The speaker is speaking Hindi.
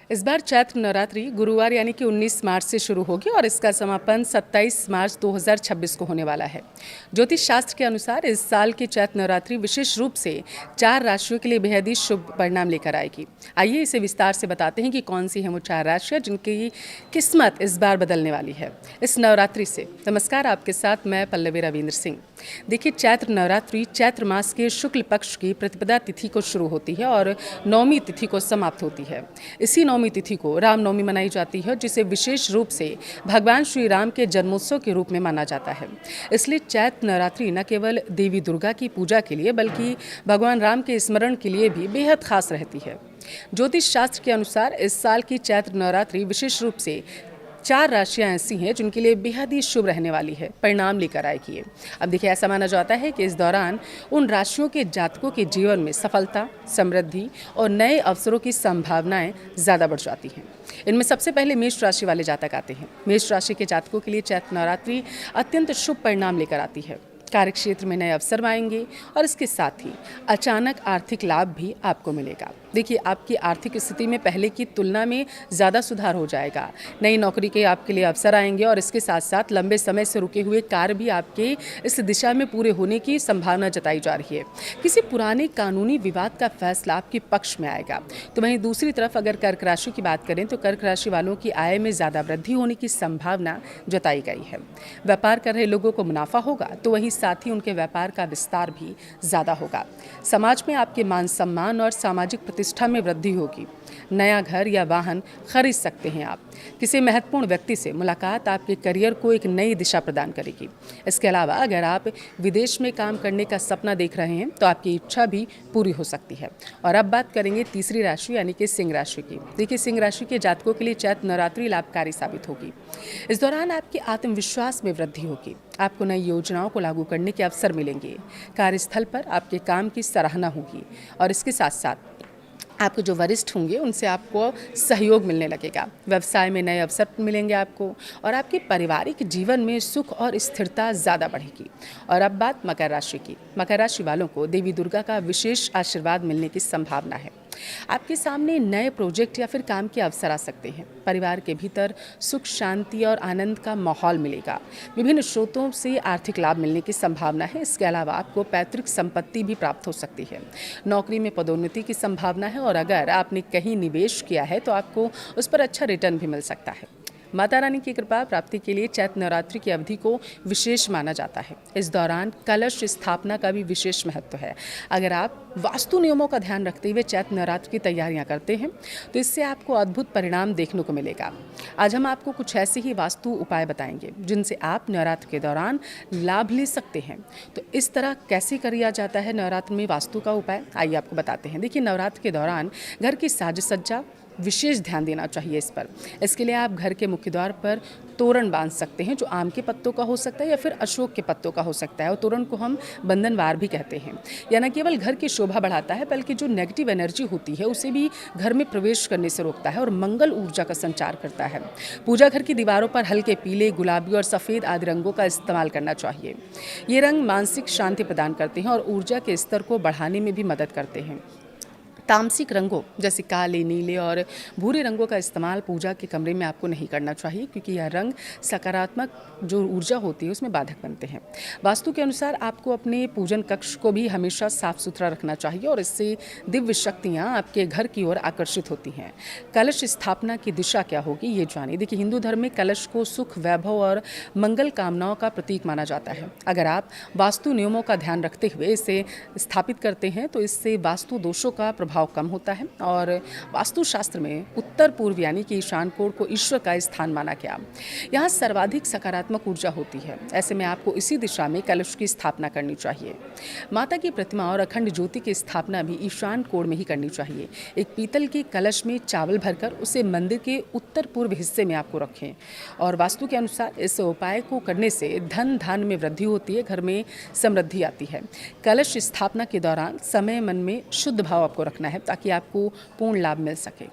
इस बार चैत्र नवरात्रि गुरुवार यानी कि 19 मार्च से शुरू होगी और इसका समापन 27 मार्च 2026 को होने वाला है। ज्योतिष शास्त्र के अनुसार इस साल की चैत्र नवरात्रि विशेष रूप से 4 राशियों के लिए बेहद ही शुभ परिणाम लेकर आएगी। आइए इसे विस्तार से बताते हैं कि कौन सी हैं वो 4 राशियाँ जिनकी किस्मत इस बार बदलने वाली है इस नवरात्रि से। नमस्कार, आपके साथ मैं पल्लवी रविंद्र सिंह। देखिए, चैत्र नवरात्रि चैत्र मास के शुक्ल पक्ष की प्रतिपदा तिथि को शुरू होती है और नौमी तिथि को समाप्त होती है। इसी नौमी तिथि को रामनवमी मनाई जाती है, जिसे विशेष रूप से भगवान श्री राम के जन्मोत्सव के रूप में माना जाता है। इसलिए चैत्र नवरात्रि न केवल देवी दुर्गा की पूजा के लिए बल्कि भगवान राम के स्मरण के लिए भी बेहद खास रहती है। ज्योतिष शास्त्र के अनुसार इस साल की चैत्र नवरात्रि विशेष रूप से 4 राशियां ऐसी हैं जिनके लिए बेहद ही शुभ रहने वाली है, परिणाम लेकर आएगी। अब देखिए, ऐसा माना जाता है कि इस दौरान उन राशियों के जातकों के जीवन में सफलता, समृद्धि और नए अवसरों की संभावनाएं ज़्यादा बढ़ जाती हैं। इनमें सबसे पहले मेष राशि वाले जातक आते हैं। मेष राशि के जातकों के लिए चैत्र नवरात्रि अत्यंत शुभ परिणाम लेकर आती है। कार्य क्षेत्र में नए अवसर आएंगे और इसके साथ ही अचानक आर्थिक लाभ भी आपको मिलेगा। देखिए, आपकी आर्थिक स्थिति में पहले की तुलना में ज़्यादा सुधार हो जाएगा। नई नौकरी के आपके लिए अवसर आएंगे और इसके साथ साथ लंबे समय से रुके हुए कार्य भी आपके इस दिशा में पूरे होने की संभावना जताई जा रही है। किसी पुराने कानूनी विवाद का फैसला आपके पक्ष में आएगा। तो वहीं दूसरी तरफ अगर कर्क राशि की बात करें तो कर्क राशि वालों की आय में ज़्यादा वृद्धि होने की संभावना जताई गई है। व्यापार कर रहे लोगों को मुनाफा होगा, तो वहीं साथ ही उनके व्यापार का विस्तार भी ज़्यादा होगा। समाज में आपके मान सम्मान और सामाजिक प्रतिष्ठा में वृद्धि होगी। नया घर या वाहन खरीद सकते हैं आप। किसी महत्वपूर्ण व्यक्ति से मुलाकात आपके करियर को एक नई दिशा प्रदान करेगी। इसके अलावा अगर आप विदेश में काम करने का सपना देख रहे हैं तो आपकी इच्छा भी पूरी हो सकती है। और अब बात करेंगे तीसरी राशि यानी कि सिंह राशि की। देखिए, सिंह राशि के जातकों के लिए चैत्र नवरात्रि लाभकारी साबित होगी। इस दौरान आपके आत्मविश्वास में वृद्धि होगी। आपको नई योजनाओं को लागू करने के अवसर मिलेंगे। कार्यस्थल पर आपके काम की सराहना होगी और इसके साथ साथ आपके जो वरिष्ठ होंगे उनसे आपको सहयोग मिलने लगेगा। व्यवसाय में नए अवसर मिलेंगे आपको और आपके पारिवारिक जीवन में सुख और स्थिरता ज़्यादा बढ़ेगी। और अब बात मकर राशि की। मकर राशि वालों को देवी दुर्गा का विशेष आशीर्वाद मिलने की संभावना है। आपके सामने नए प्रोजेक्ट या फिर काम के अवसर आ सकते हैं। परिवार के भीतर सुख, शांति और आनंद का माहौल मिलेगा। विभिन्न स्रोतों से आर्थिक लाभ मिलने की संभावना है। इसके अलावा आपको पैतृक संपत्ति भी प्राप्त हो सकती है। नौकरी में पदोन्नति की संभावना है और अगर आपने कहीं निवेश किया है तो आपको उस पर अच्छा रिटर्न भी मिल सकता है। माता रानी की कृपा प्राप्ति के लिए चैत्र नवरात्रि की अवधि को विशेष माना जाता है। इस दौरान कलश स्थापना का भी विशेष महत्व है। अगर आप वास्तु नियमों का ध्यान रखते हुए चैत्र नवरात्रि की तैयारियां करते हैं तो इससे आपको अद्भुत परिणाम देखने को मिलेगा। आज हम आपको कुछ ऐसे ही वास्तु उपाय बताएंगे जिनसे आप नवरात्र के दौरान लाभ ले सकते हैं। तो इस तरह कैसे किया जाता है नवरात्र में वास्तु का उपाय, आइए आपको बताते हैं। देखिए, नवरात्र के दौरान घर की साज सज्जा विशेष ध्यान देना चाहिए इस पर। इसके लिए आप घर के मुख्य द्वार पर तोरण बांध सकते हैं, जो आम के पत्तों का हो सकता है या फिर अशोक के पत्तों का हो सकता है। और तोरण को हम बंधनवार भी कहते हैं। यह न केवल घर की शोभा बढ़ाता है बल्कि जो नेगेटिव एनर्जी होती है उसे भी घर में प्रवेश करने से रोकता है और मंगल ऊर्जा का संचार करता है। पूजा घर की दीवारों पर हल्के पीले, गुलाबी और सफ़ेद आदि रंगों का इस्तेमाल करना चाहिए। ये रंग मानसिक शांति प्रदान करते हैं और ऊर्जा के स्तर को बढ़ाने में भी मदद करते हैं। तामसिक रंगों जैसे काले, नीले और भूरे रंगों का इस्तेमाल पूजा के कमरे में आपको नहीं करना चाहिए, क्योंकि यह रंग सकारात्मक जो ऊर्जा होती है उसमें बाधक बनते हैं। वास्तु के अनुसार आपको अपने पूजन कक्ष को भी हमेशा साफ सुथरा रखना चाहिए और इससे दिव्य शक्तियाँ आपके घर की ओर आकर्षित होती हैं। कलश स्थापना की दिशा क्या होगी ये जानिए। देखिए, हिंदू धर्म में कलश को सुख, वैभव और मंगल कामनाओं का प्रतीक माना जाता है। अगर आप वास्तु नियमों का ध्यान रखते हुए इसे स्थापित करते हैं तो इससे वास्तु दोषों का प्रभाव कम होता है। और वास्तुशास्त्र में उत्तर पूर्व यानी कि ईशान कोण को ईश्वर का स्थान माना गया। यहाँ सर्वाधिक सकारात्मक ऊर्जा होती है। ऐसे में आपको इसी दिशा में कलश की स्थापना करनी चाहिए। माता की प्रतिमा और अखंड ज्योति की स्थापना भी ईशान कोण में ही करनी चाहिए। एक पीतल के कलश में चावल भरकर उसे मंदिर के उत्तर पूर्व हिस्से में आपको रखें। और वास्तु के अनुसार इस उपाय को करने से धन धान्य में वृद्धि होती है, घर में समृद्धि आती है। कलश स्थापना के दौरान समय मन में शुद्ध भाव आपको रखना है ताकि आपको पूर्ण लाभ मिल सके।